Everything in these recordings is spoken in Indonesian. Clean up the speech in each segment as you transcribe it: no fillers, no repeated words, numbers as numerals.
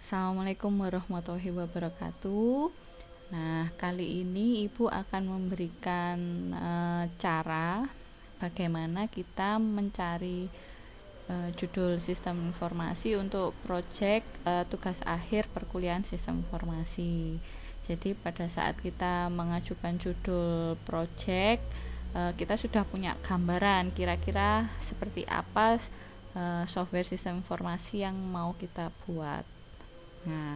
Assalamualaikum warahmatullahi wabarakatuh. Nah, kali ini Ibu akan memberikan cara bagaimana kita mencari judul sistem informasi untuk proyek tugas akhir perkuliahan sistem informasi. Jadi pada saat kita mengajukan judul proyek, kita sudah punya gambaran kira-kira seperti apa software sistem informasi yang mau kita buat. Nah,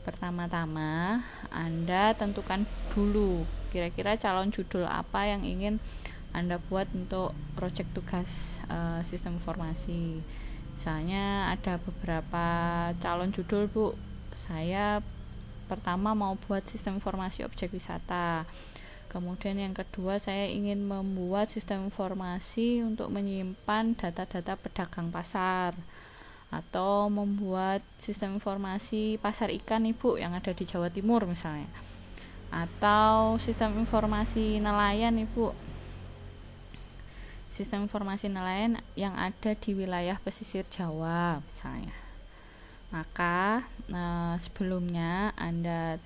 pertama-tama Anda tentukan dulu kira-kira calon judul apa yang ingin Anda buat untuk proyek tugas sistem informasi. Misalnya ada beberapa calon judul, Bu. Saya pertama mau buat sistem informasi objek wisata. Kemudian yang kedua, saya ingin membuat sistem informasi untuk menyimpan data-data pedagang pasar, atau membuat sistem informasi pasar ikan Ibu yang ada di Jawa Timur misalnya, atau sistem informasi nelayan Ibu, sistem informasi nelayan yang ada di wilayah pesisir Jawa misalnya. Maka sebelumnya Anda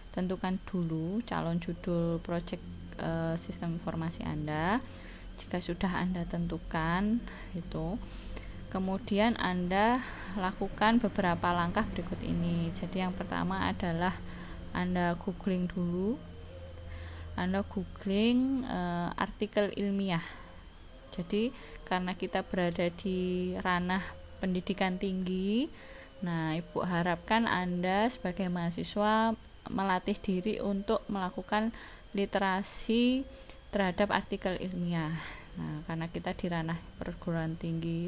tentukan dulu calon judul proyek sistem informasi Anda. Jika sudah Anda tentukan itu, kemudian Anda lakukan beberapa langkah berikut ini. Jadi yang pertama adalah Anda googling dulu. Anda googling artikel ilmiah. Jadi karena kita berada di ranah pendidikan tinggi, nah Ibu harapkan Anda sebagai mahasiswa melatih diri untuk melakukan literasi terhadap artikel ilmiah. Nah, karena kita di ranah perguruan tinggi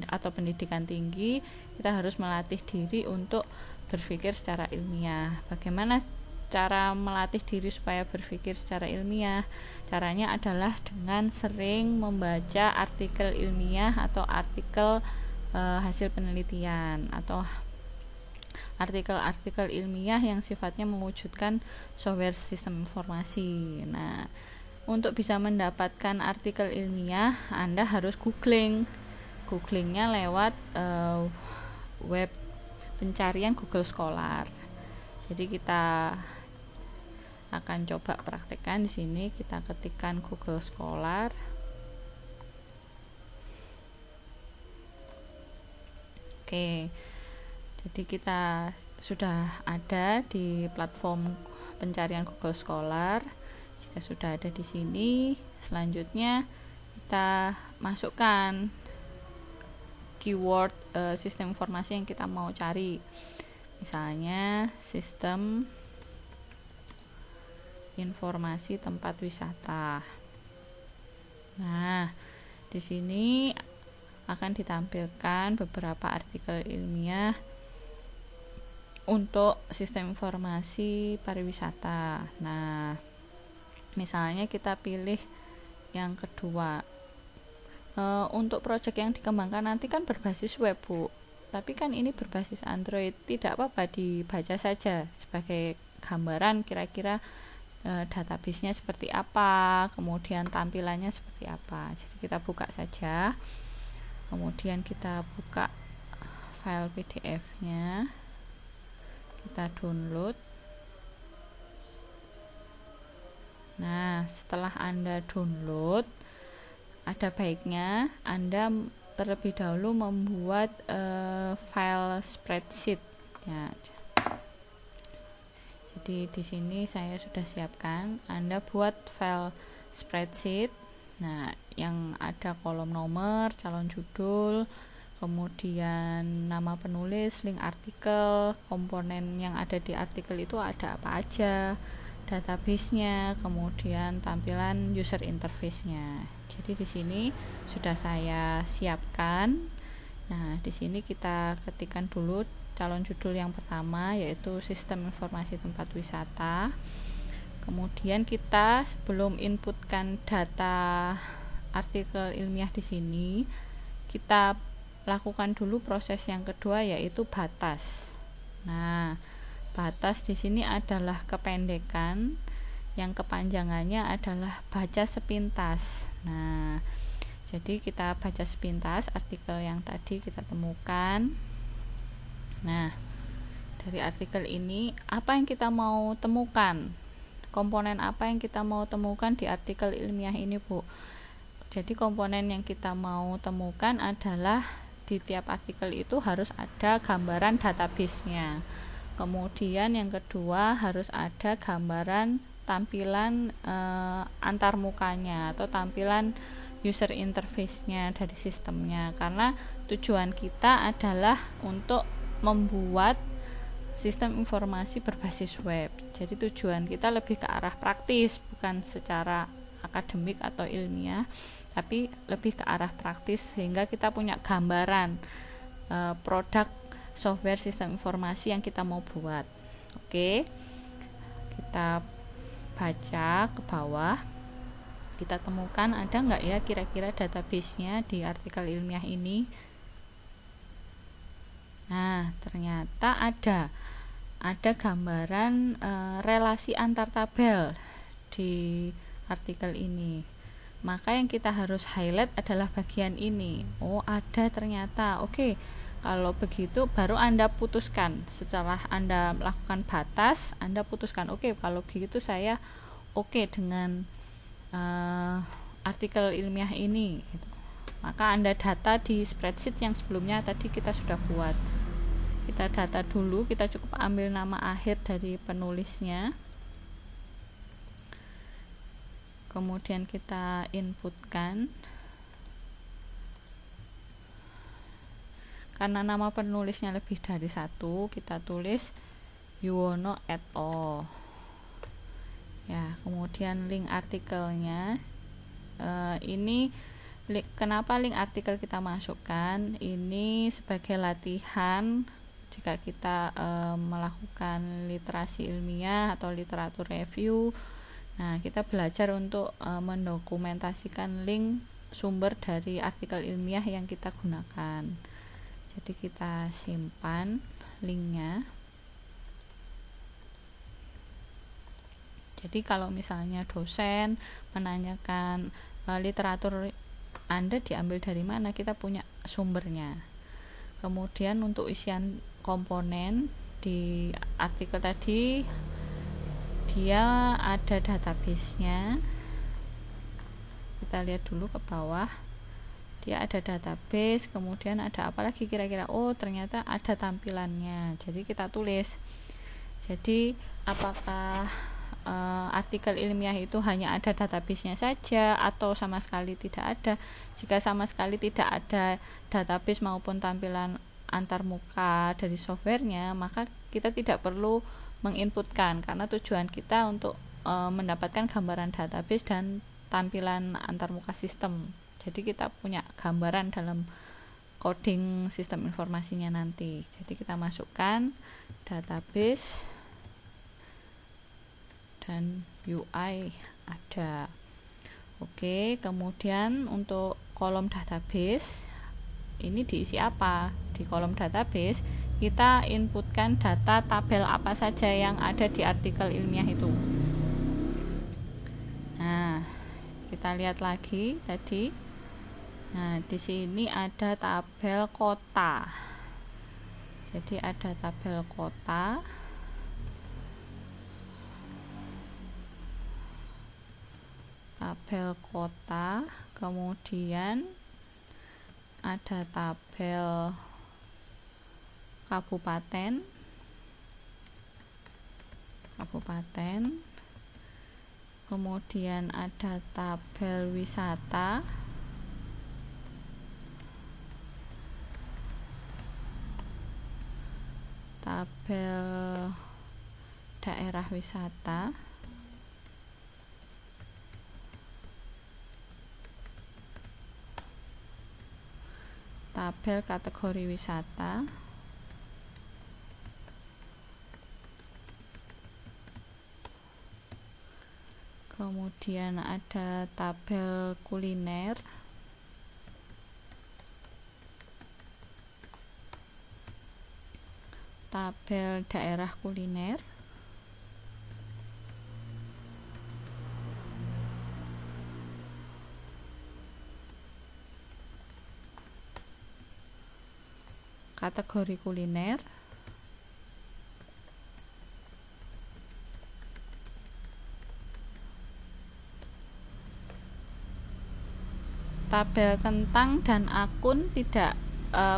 atau pendidikan tinggi, kita harus melatih diri untuk berpikir secara ilmiah. Bagaimana cara melatih diri supaya berpikir secara ilmiah? Caranya adalah dengan sering membaca artikel ilmiah atau artikel hasil penelitian atau artikel-artikel ilmiah yang sifatnya mewujudkan software sistem informasi. Nah, untuk bisa mendapatkan artikel ilmiah, Anda harus googlingnya lewat web pencarian Google Scholar. Jadi kita akan coba praktekkan di sini. Kita ketikkan Google Scholar. Oke, jadi kita sudah ada di platform pencarian Google Scholar. Jika sudah ada di sini, selanjutnya kita masukkan keyword sistem informasi yang kita mau cari. Misalnya sistem informasi tempat wisata. Nah, di sini akan ditampilkan beberapa artikel ilmiah untuk sistem informasi pariwisata. Nah, misalnya kita pilih yang kedua. Untuk proyek yang dikembangkan nanti kan berbasis web, Bu. Tapi kan ini berbasis Android. Tidak apa-apa dibaca saja sebagai gambaran kira-kira database-nya seperti apa, kemudian tampilannya seperti apa. Jadi kita buka saja. Kemudian kita buka file PDF-nya. Kita download. Nah, setelah Anda download, ada baiknya Anda terlebih dahulu membuat file spreadsheet ya. Jadi di sini saya sudah siapkan. Anda buat file spreadsheet. Nah, yang ada kolom nomor, calon judul, kemudian nama penulis, link artikel, komponen yang ada di artikel itu ada apa aja, database-nya, kemudian tampilan user interface-nya. Jadi di sini sudah saya siapkan. Nah, di sini kita ketikkan dulu calon judul yang pertama, yaitu sistem informasi tempat wisata. Kemudian kita sebelum inputkan data artikel ilmiah di sini, kita lakukan dulu proses yang kedua, yaitu batas. Nah, batas di sini adalah kependekan yang kepanjangannya adalah baca sepintas. Nah, jadi kita baca sepintas artikel yang tadi kita temukan. Nah, dari artikel ini apa yang kita mau temukan, komponen apa yang kita mau temukan di artikel ilmiah ini, Bu. Jadi komponen yang kita mau temukan adalah di tiap artikel itu harus ada gambaran database-nya. Kemudian yang kedua harus ada gambaran tampilan antarmukanya atau tampilan user interface-nya dari sistemnya, karena tujuan kita adalah untuk membuat sistem informasi berbasis web. Jadi tujuan kita lebih ke arah praktis, bukan secara akademik atau ilmiah, tapi lebih ke arah praktis sehingga kita punya gambaran produk software sistem informasi yang kita mau buat. Oke, kita baca ke bawah, kita temukan ada nggak ya kira-kira database-nya di artikel ilmiah ini. Nah, ternyata ada gambaran relasi antar tabel di artikel ini. Maka yang kita harus highlight adalah bagian ini. Oh, ada ternyata. Oke, kalau begitu baru Anda putuskan. Setelah Anda melakukan batas, Anda putuskan, oke, kalau begitu saya oke dengan artikel ilmiah ini. Maka Anda data di spreadsheet yang sebelumnya tadi kita sudah buat. Kita data dulu, kita cukup ambil nama akhir dari penulisnya, kemudian kita inputkan. Karena nama penulisnya lebih dari satu, kita tulis Yuwono et al. Ya, kemudian link artikelnya ini kenapa link artikel kita masukkan? Ini sebagai latihan jika kita melakukan literasi ilmiah atau literatur review. Nah, kita belajar untuk mendokumentasikan link sumber dari artikel ilmiah yang kita gunakan. Jadi kita simpan linknya. Jadi kalau misalnya dosen menanyakan literatur Anda diambil dari mana, kita punya sumbernya. Kemudian untuk isian komponen di artikel tadi, dia ada database-nya. Kita lihat dulu ke bawah, dia ada database, kemudian ada apa lagi kira-kira? Oh, ternyata ada tampilannya. Jadi kita tulis. Jadi apakah artikel ilmiah itu hanya ada database-nya saja atau sama sekali tidak ada? Jika sama sekali tidak ada database maupun tampilan antarmuka dari softwarenya, maka kita tidak perlu menginputkan, karena tujuan kita untuk mendapatkan gambaran database dan tampilan antarmuka sistem. Jadi kita punya gambaran dalam coding sistem informasinya nanti. Jadi kita masukkan database dan UI ada. Oke, kemudian untuk kolom database ini diisi apa? Di kolom database kita inputkan data tabel apa saja yang ada di artikel ilmiah itu. Nah, kita lihat lagi tadi. Nah, di sini ada tabel kota. Jadi ada tabel kota. Tabel kota, kemudian ada tabel kabupaten, kemudian ada tabel wisata, tabel daerah wisata, tabel kategori wisata, kemudian ada tabel kuliner, tabel daerah kuliner, kategori kuliner, tabel tentang dan akun tidak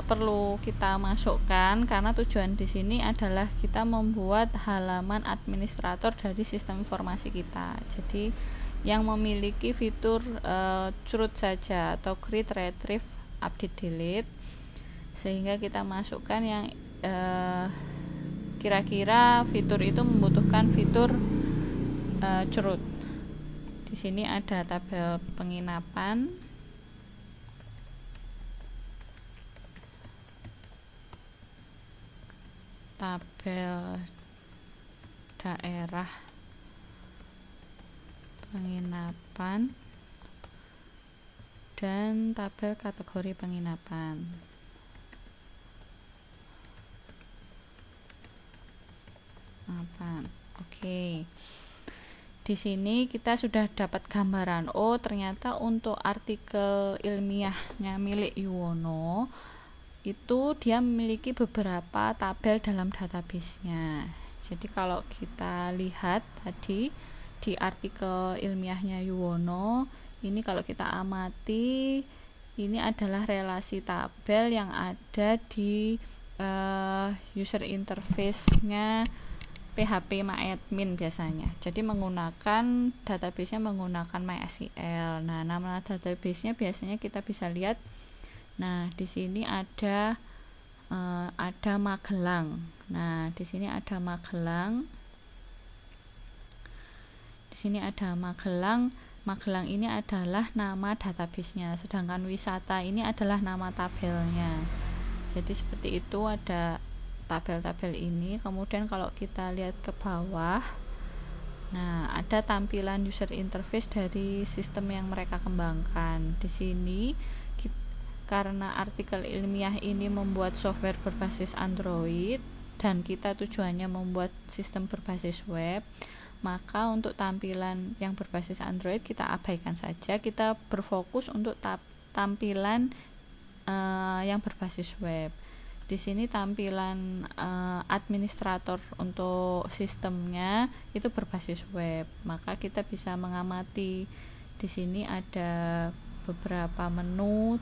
perlu kita masukkan, karena tujuan di sini adalah kita membuat halaman administrator dari sistem informasi kita. Jadi yang memiliki fitur curut saja atau create, retrieve, update, delete, sehingga kita masukkan yang kira-kira fitur itu membutuhkan fitur curut. Di sini ada tabel penginapan, tabel daerah penginapan, dan tabel kategori penginapan. Oke. Di sini kita sudah dapat gambaran, oh ternyata untuk artikel ilmiahnya milik Yuwono itu dia memiliki beberapa tabel dalam database-nya. Jadi kalau kita lihat tadi di artikel ilmiahnya Yuwono, ini kalau kita amati, ini adalah relasi tabel yang ada di user interface-nya PHP MyAdmin biasanya. Jadi menggunakan database-nya menggunakan MySQL. Nah, nama database-nya biasanya kita bisa lihat. Nah, di sini ada Magelang. Nah, di sini ada Magelang. Di sini ada Magelang. Magelang ini adalah nama database-nya, sedangkan wisata ini adalah nama tabelnya. Jadi seperti itu, ada tabel-tabel ini. Kemudian kalau kita lihat ke bawah, nah ada tampilan user interface dari sistem yang mereka kembangkan. Di sini karena artikel ilmiah ini membuat software berbasis Android dan kita tujuannya membuat sistem berbasis web, maka untuk tampilan yang berbasis Android kita abaikan saja, kita berfokus untuk tampilan yang berbasis web. Di sini tampilan administrator untuk sistemnya itu berbasis web, maka kita bisa mengamati. Di sini ada beberapa menu,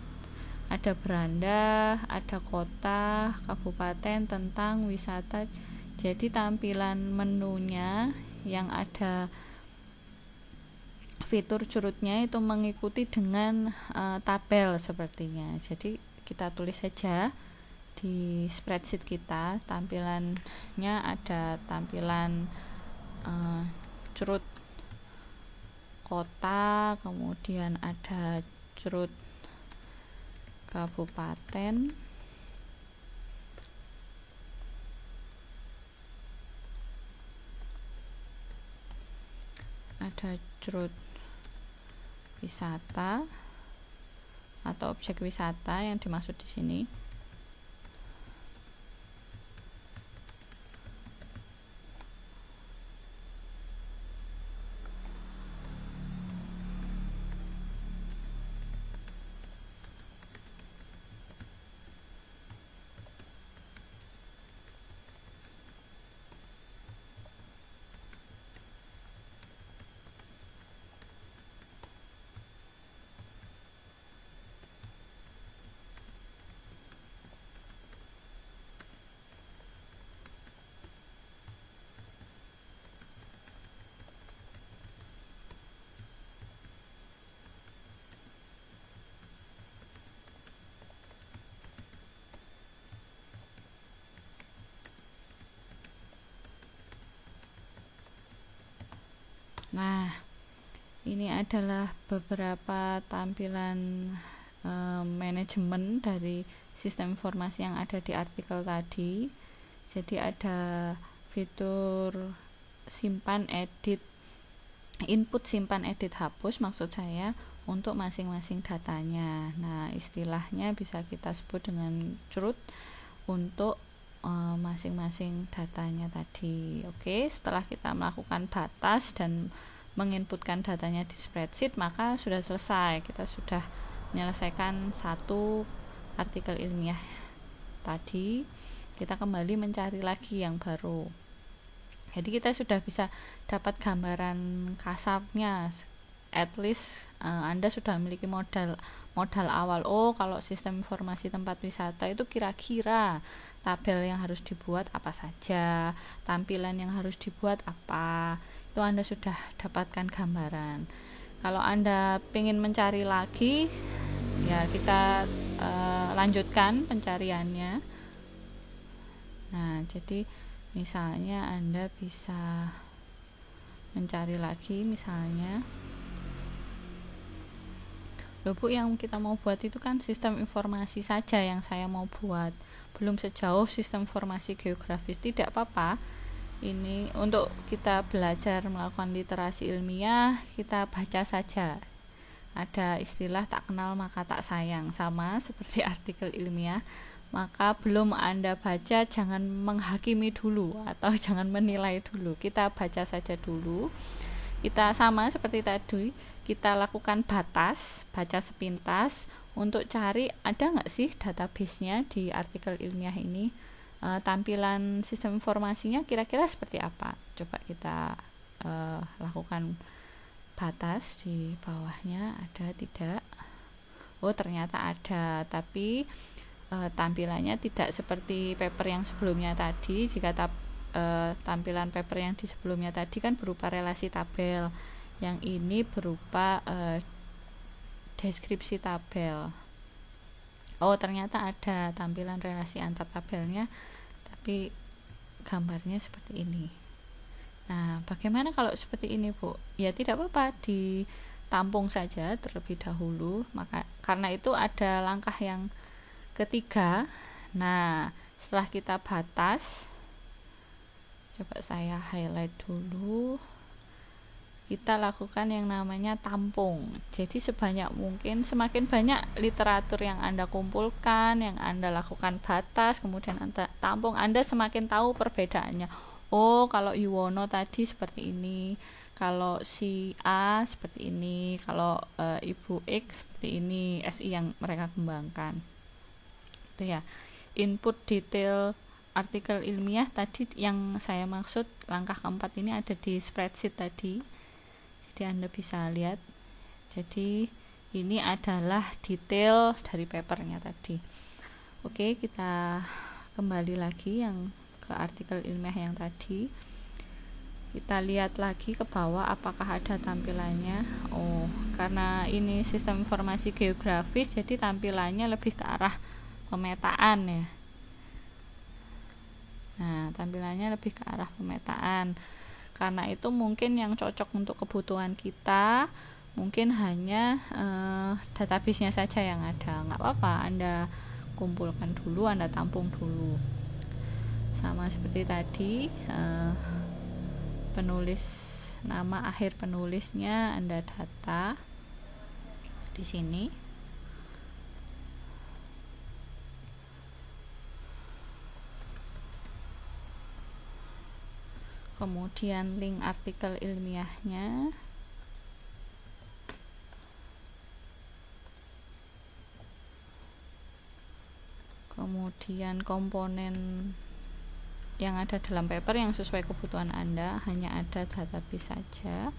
ada beranda, ada kota, kabupaten, tentang, wisata. Jadi tampilan menunya yang ada fitur curutnya itu mengikuti dengan tabel sepertinya. Jadi kita tulis saja di spreadsheet kita, tampilannya ada tampilan curut kota, kemudian ada curut kabupaten, ada curut wisata atau objek wisata yang dimaksud di sini. Nah, ini adalah beberapa tampilan manajemen dari sistem informasi yang ada di artikel tadi. Jadi ada fitur simpan, edit, input, simpan, edit, hapus, maksud saya untuk masing-masing datanya. Nah, istilahnya bisa kita sebut dengan curut untuk masing-masing datanya tadi. Oke, setelah kita melakukan batas dan menginputkan datanya di spreadsheet, maka sudah selesai. Kita sudah menyelesaikan satu artikel ilmiah tadi. Kita kembali mencari lagi yang baru. Jadi kita sudah bisa dapat gambaran kasarnya. At least Anda sudah memiliki modal modal awal. Oh, kalau sistem informasi tempat wisata itu kira-kira tabel yang harus dibuat apa saja, tampilan yang harus dibuat apa, itu Anda sudah dapatkan gambaran. Kalau Anda ingin mencari lagi, ya kita lanjutkan pencariannya. Nah, jadi misalnya Anda bisa mencari lagi, misalnya loh Bu, yang kita mau buat itu kan sistem informasi saja yang saya mau buat, belum sejauh sistem informasi geografis. Tidak apa-apa, ini untuk kita belajar melakukan literasi ilmiah, kita baca saja. Ada istilah tak kenal maka tak sayang, sama seperti artikel ilmiah. Maka belum Anda baca, jangan menghakimi dulu atau jangan menilai dulu, kita baca saja dulu. Kita sama seperti tadi, kita lakukan baca sepintas untuk cari ada nggak sih database-nya di artikel ilmiah ini, tampilan sistem informasinya kira-kira seperti apa. Coba kita lakukan batas di bawahnya, ada tidak? Oh, ternyata ada, tapi tampilannya tidak seperti paper yang sebelumnya tadi. Jika tampilan paper yang di sebelumnya tadi kan berupa relasi tabel, yang ini berupa deskripsi tabel. Oh, ternyata ada tampilan relasi antar tabelnya, tapi gambarnya seperti ini. Nah, bagaimana kalau seperti ini, Bu? Ya tidak apa-apa, ditampung saja terlebih dahulu. Maka karena itu ada langkah yang ketiga. Nah, setelah kita batas, coba saya highlight dulu, kita lakukan yang namanya tampung. Jadi sebanyak mungkin, semakin banyak literatur yang Anda kumpulkan, yang Anda lakukan batas, kemudian Anda tampung, Anda semakin tahu perbedaannya. Oh, kalau Yuwono tadi seperti ini, kalau si A seperti ini, kalau Ibu X seperti ini, SI yang mereka kembangkan. Itu ya. Input detail artikel ilmiah tadi yang saya maksud, langkah keempat ini ada di spreadsheet tadi. Jadi Anda bisa lihat. Jadi ini adalah detail dari papernya tadi. Oke, kita kembali lagi yang ke artikel ilmiah yang tadi. Kita lihat lagi ke bawah apakah ada tampilannya. Oh, karena ini sistem informasi geografis, jadi tampilannya lebih ke arah pemetaan ya. Nah, tampilannya lebih ke arah pemetaan. Karena itu mungkin yang cocok untuk kebutuhan kita mungkin hanya database-nya saja yang ada. Nggak apa-apa, Anda kumpulkan dulu, Anda tampung dulu. Sama seperti tadi, penulis, nama akhir penulisnya Anda data di sini. Kemudian link artikel ilmiahnya, kemudian komponen yang ada dalam paper yang sesuai kebutuhan Anda, hanya ada database saja.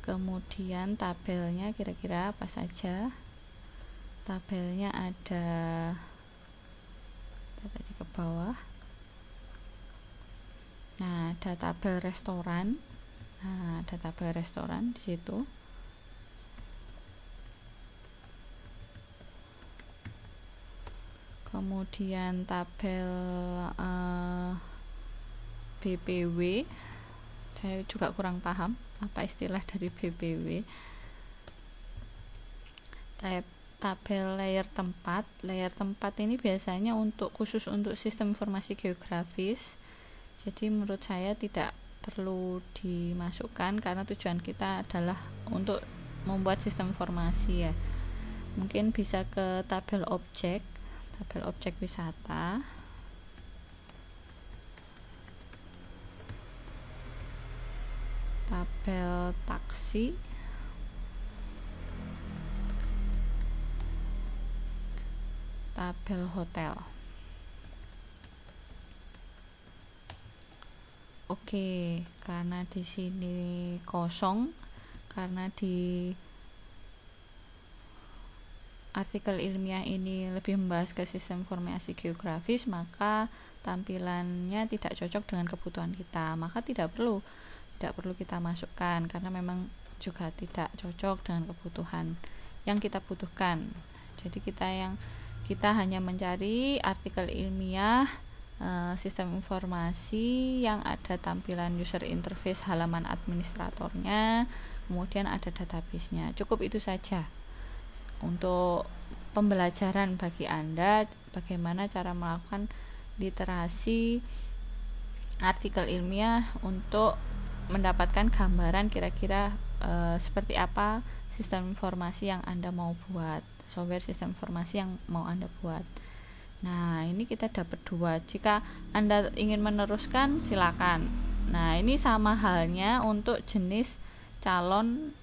Kemudian tabelnya kira-kira apa saja. Tabelnya ada tadi ke bawah. Nah, ada tabel restoran. Nah, ada tabel restoran di situ. Kemudian tabel BPW. Saya juga kurang paham apa istilah dari BPW. Tabel layer tempat. Layer tempat ini biasanya khusus untuk sistem informasi geografis. Jadi menurut saya tidak perlu dimasukkan karena tujuan kita adalah untuk membuat sistem informasi ya. Mungkin bisa ke tabel objek wisata. Tabel taksi. Tabel hotel. Oke, karena di sini kosong, karena di artikel ilmiah ini lebih membahas ke sistem informasi geografis, maka tampilannya tidak cocok dengan kebutuhan kita, maka tidak perlu kita masukkan karena memang juga tidak cocok dengan kebutuhan yang kita butuhkan. Jadi kita hanya mencari artikel ilmiah sistem informasi yang ada tampilan user interface halaman administratornya, kemudian ada database-nya. Cukup itu saja untuk pembelajaran bagi Anda bagaimana cara melakukan literasi artikel ilmiah untuk mendapatkan gambaran kira-kira seperti apa sistem informasi yang Anda mau buat, software sistem informasi yang mau Anda buat. Nah, ini kita dapat 2. Jika Anda ingin meneruskan, silakan. Nah, ini sama halnya untuk jenis calon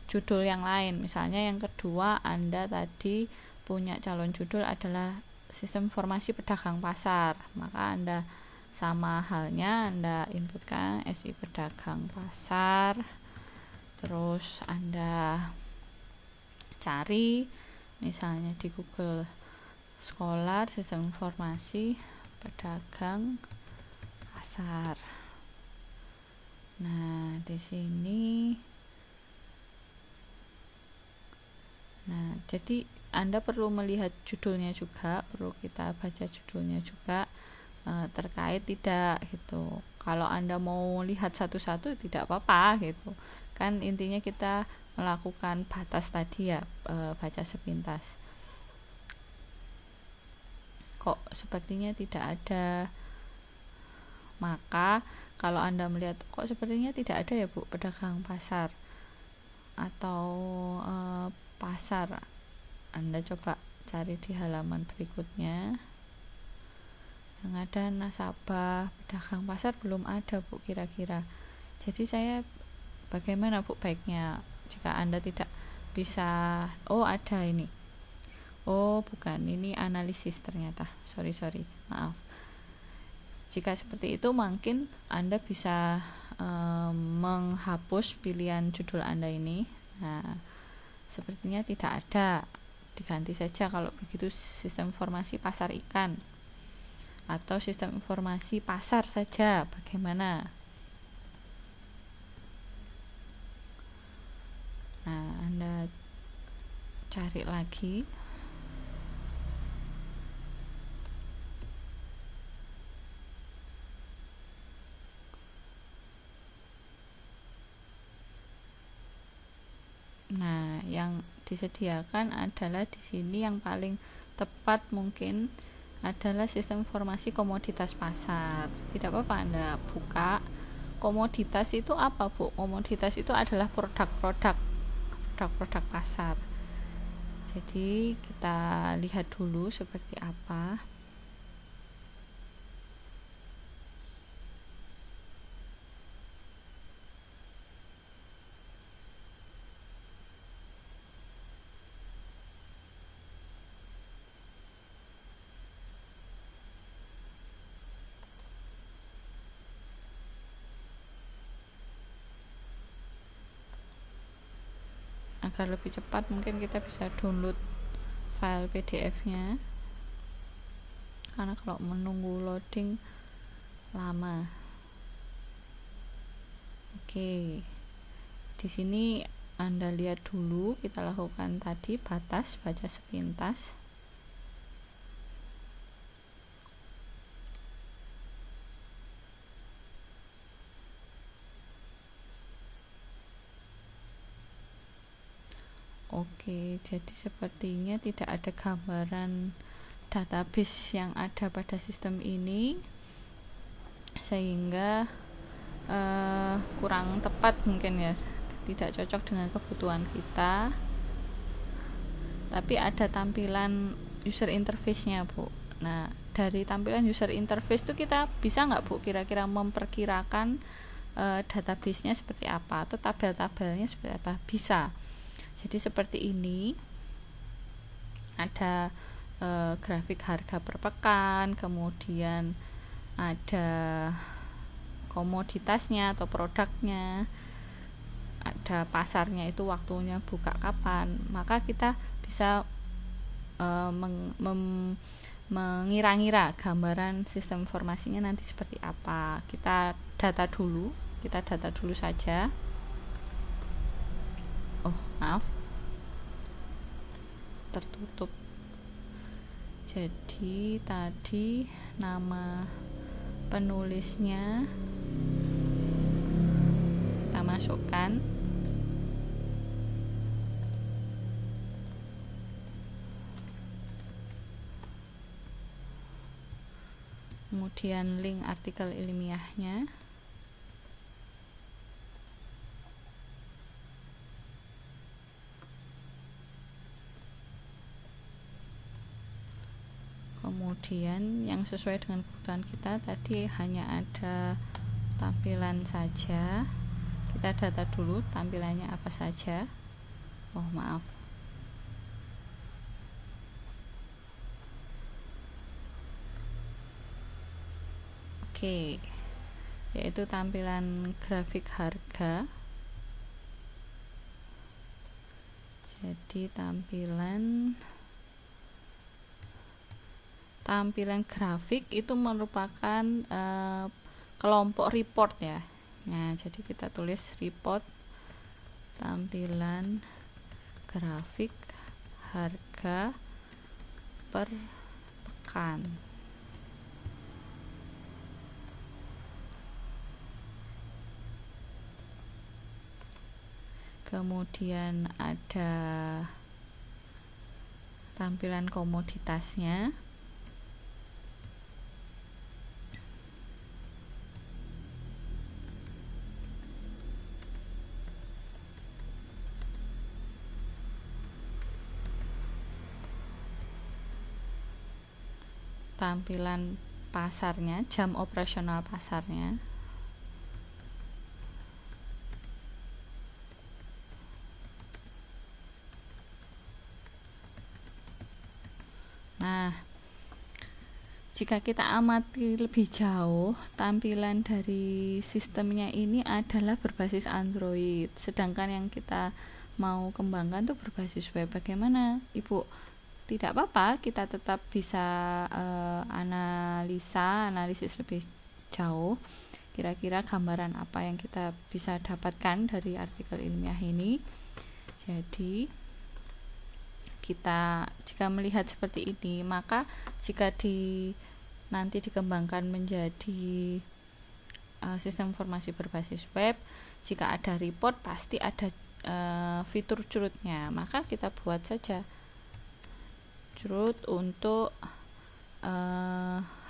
judul yang lain. Misalnya yang kedua, Anda tadi punya calon judul adalah sistem informasi pedagang pasar, maka Anda sama halnya Anda inputkan SI pedagang pasar, terus Anda cari misalnya di Google Scholar sistem informasi pedagang pasar. Nah, di sini jadi Anda perlu melihat judulnya juga, perlu kita baca judulnya juga terkait tidak gitu. Kalau Anda mau lihat satu-satu tidak apa-apa gitu. Kan intinya kita melakukan batas tadi ya, baca sepintas. Kok sepertinya tidak ada, maka kalau Anda melihat kok sepertinya tidak ada ya Bu pedagang pasar atau pasar, Anda coba cari di halaman berikutnya yang ada nasabah pedagang pasar belum ada Bu kira-kira. Jadi saya bagaimana Bu baiknya jika Anda tidak bisa, ada ini, bukan, ini analisis ternyata, sorry maaf. Jika seperti itu mungkin Anda bisa menghapus pilihan judul Anda ini. Nah, sepertinya tidak ada, diganti saja kalau begitu sistem informasi pasar ikan atau sistem informasi pasar saja, bagaimana? Nah, Anda cari lagi. Nah, yang disediakan adalah di sini yang paling tepat mungkin adalah sistem informasi komoditas pasar. Tidak apa-apa Anda buka. Komoditas itu apa Bu? Komoditas itu adalah produk-produk pasar. Jadi kita lihat dulu seperti apa. Agar lebih cepat mungkin kita bisa download file PDF-nya, karena kalau menunggu loading lama. Oke, di sini Anda lihat dulu, kita lakukan tadi batas baca sepintas. Oke, jadi sepertinya tidak ada gambaran database yang ada pada sistem ini, sehingga kurang tepat mungkin ya, tidak cocok dengan kebutuhan kita. Tapi ada tampilan user interface-nya Bu. Nah, dari tampilan user interface itu kita bisa nggak Bu kira-kira memperkirakan database-nya seperti apa atau tabel-tabelnya seperti apa? Bisa. Jadi seperti ini, ada grafik harga per pekan, kemudian ada komoditasnya atau produknya, ada pasarnya itu waktunya buka kapan. Maka kita bisa mengira-ngira gambaran sistem informasinya nanti seperti apa. Kita data dulu saja. Oh, maaf, tertutup. Jadi tadi nama penulisnya kita masukkan, kemudian link artikel ilmiahnya, kemudian yang sesuai dengan kebutuhan kita tadi hanya ada tampilan saja. Kita data dulu tampilannya apa saja. Oh, maaf. Oke, yaitu tampilan grafik harga. Jadi tampilan grafik itu merupakan kelompok report ya. Nah, jadi kita tulis report tampilan grafik harga per pekan. Kemudian ada tampilan komoditasnya. Tampilan pasarnya, jam operasional pasarnya. Nah, jika kita amati lebih jauh, tampilan dari sistemnya ini adalah berbasis Android, sedangkan yang kita mau kembangkan tuh berbasis web. Bagaimana, Ibu? Tidak apa-apa, kita tetap bisa analisis lebih jauh, kira-kira gambaran apa yang kita bisa dapatkan dari artikel ilmiah ini. Jadi kita jika melihat seperti ini, maka jika nanti dikembangkan menjadi sistem informasi berbasis web, jika ada report pasti ada fitur curutnya, maka kita buat saja curut untuk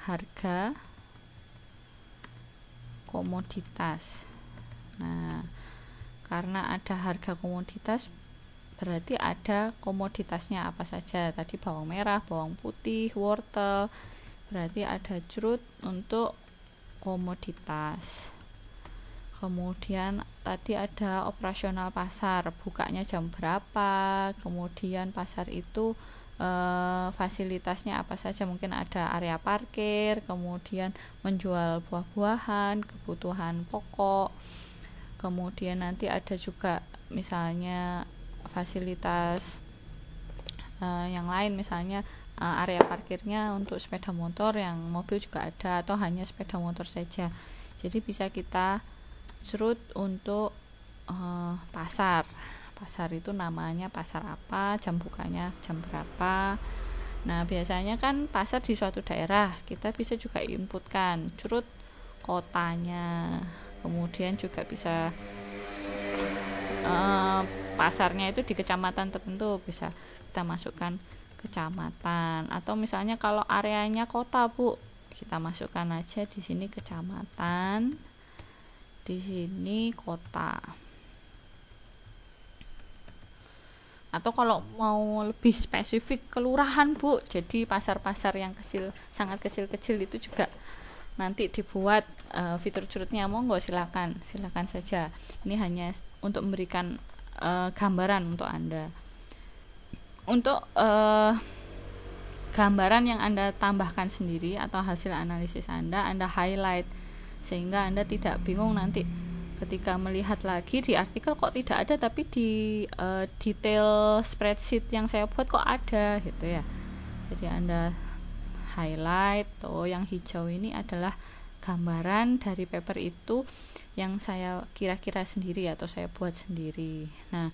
harga komoditas. Nah, karena ada harga komoditas berarti ada komoditasnya apa saja. Tadi bawang merah, bawang putih, wortel, berarti ada curut untuk komoditas. Kemudian tadi ada operasional pasar, bukanya jam berapa, kemudian pasar itu fasilitasnya apa saja, mungkin ada area parkir, kemudian menjual buah-buahan, kebutuhan pokok, kemudian nanti ada juga misalnya fasilitas yang lain, misalnya area parkirnya untuk sepeda motor, yang mobil juga ada, atau hanya sepeda motor saja. Jadi bisa kita cerut untuk pasar itu namanya pasar apa, jam bukanya jam berapa. Nah, biasanya kan pasar di suatu daerah, kita bisa juga inputkan curut kotanya, kemudian juga bisa pasarnya itu di kecamatan tertentu, bisa kita masukkan kecamatan, atau misalnya kalau areanya kota, Bu, kita masukkan aja di sini kecamatan, di sini kota. Atau kalau mau lebih spesifik kelurahan, Bu, jadi pasar-pasar yang kecil, sangat kecil-kecil itu juga nanti dibuat fitur curutnya. Monggo, silakan saja. Ini hanya untuk memberikan gambaran untuk Anda. Untuk gambaran yang Anda tambahkan sendiri atau hasil analisis Anda highlight, sehingga Anda tidak bingung nanti ketika melihat lagi di artikel kok tidak ada, tapi di detail spreadsheet yang saya buat kok ada, gitu ya. Jadi Anda highlight, yang hijau ini adalah gambaran dari paper itu yang saya kira-kira sendiri atau saya buat sendiri. Nah,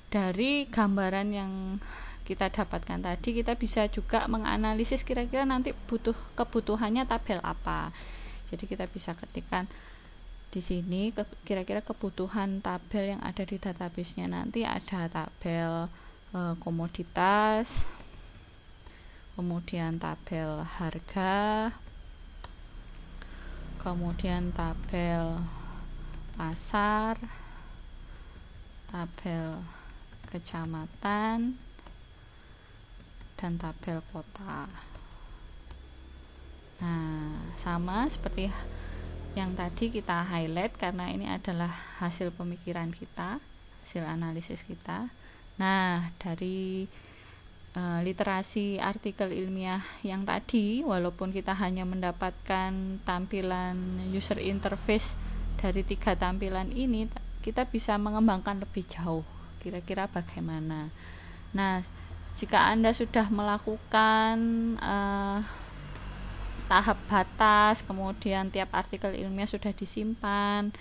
dari gambaran yang kita dapatkan tadi, kita bisa juga menganalisis kira-kira nanti kebutuhannya tabel apa. Jadi kita bisa ketikkan di sini kira-kira kebutuhan tabel yang ada di database-nya. Nanti ada tabel komoditas, kemudian tabel harga, kemudian tabel pasar, tabel kecamatan, dan tabel kota. Nah, sama seperti yang tadi kita highlight karena ini adalah hasil pemikiran kita, hasil analisis kita. Nah, dari literasi artikel ilmiah yang tadi, walaupun kita hanya mendapatkan tampilan user interface dari 3 tampilan ini, kita bisa mengembangkan lebih jauh. Kira-kira bagaimana? Nah, jika Anda sudah melakukan tahap batas, kemudian tiap artikel ilmiah sudah disimpan,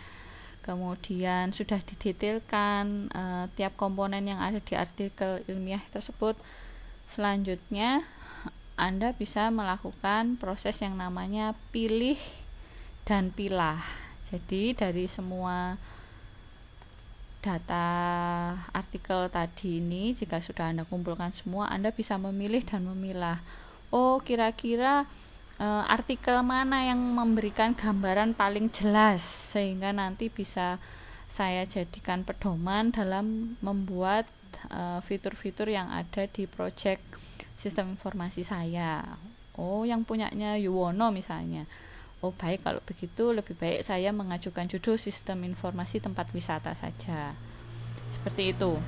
kemudian sudah didetailkan tiap komponen yang ada di artikel ilmiah tersebut, selanjutnya Anda bisa melakukan proses yang namanya pilih dan pilah. Jadi dari semua data artikel tadi ini, jika sudah Anda kumpulkan semua, Anda bisa memilih dan memilah. Oh, kira-kira artikel mana yang memberikan gambaran paling jelas, sehingga nanti bisa saya jadikan pedoman dalam membuat fitur-fitur yang ada di project sistem informasi saya. Oh, yang punyanya Yuwono misalnya. Oh, baik, kalau begitu lebih baik saya mengajukan judul sistem informasi tempat wisata saja. Seperti itu.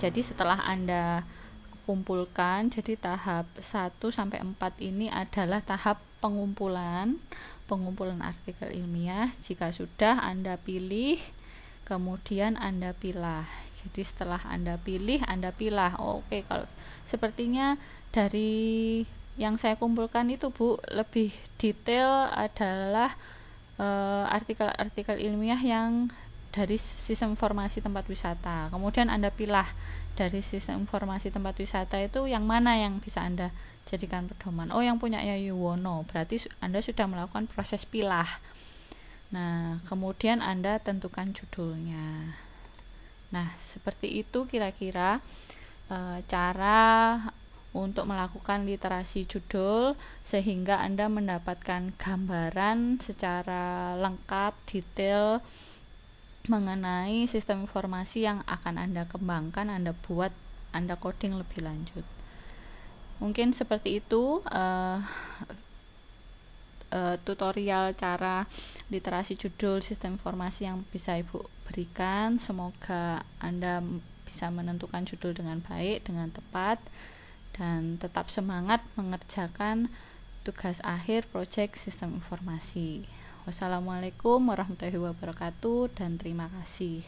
Jadi setelah Anda kumpulkan, jadi tahap 1 sampai 4 ini adalah tahap pengumpulan artikel ilmiah. Jika sudah, Anda pilih, kemudian Anda pilah. Jadi setelah Anda pilih, Anda pilah. Oh, oke, kalau sepertinya dari yang saya kumpulkan itu, Bu, lebih detail adalah artikel-artikel ilmiah yang dari sistem informasi tempat wisata. Kemudian Anda pilah dari sistem informasi tempat wisata itu yang mana yang bisa Anda jadikan pedoman. Oh, yang punya Yuwono. Berarti Anda sudah melakukan proses pilah. Nah, kemudian Anda tentukan judulnya. Nah, seperti itu kira-kira cara untuk melakukan literasi judul sehingga Anda mendapatkan gambaran secara lengkap, detail mengenai sistem informasi yang akan Anda kembangkan, Anda buat, Anda coding lebih lanjut. Mungkin seperti itu tutorial cara literasi judul sistem informasi yang bisa Ibu berikan. Semoga Anda bisa menentukan judul dengan baik, dengan tepat, dan tetap semangat mengerjakan tugas akhir proyek sistem informasi. Wassalamualaikum warahmatullahi wabarakatuh, dan terima kasih.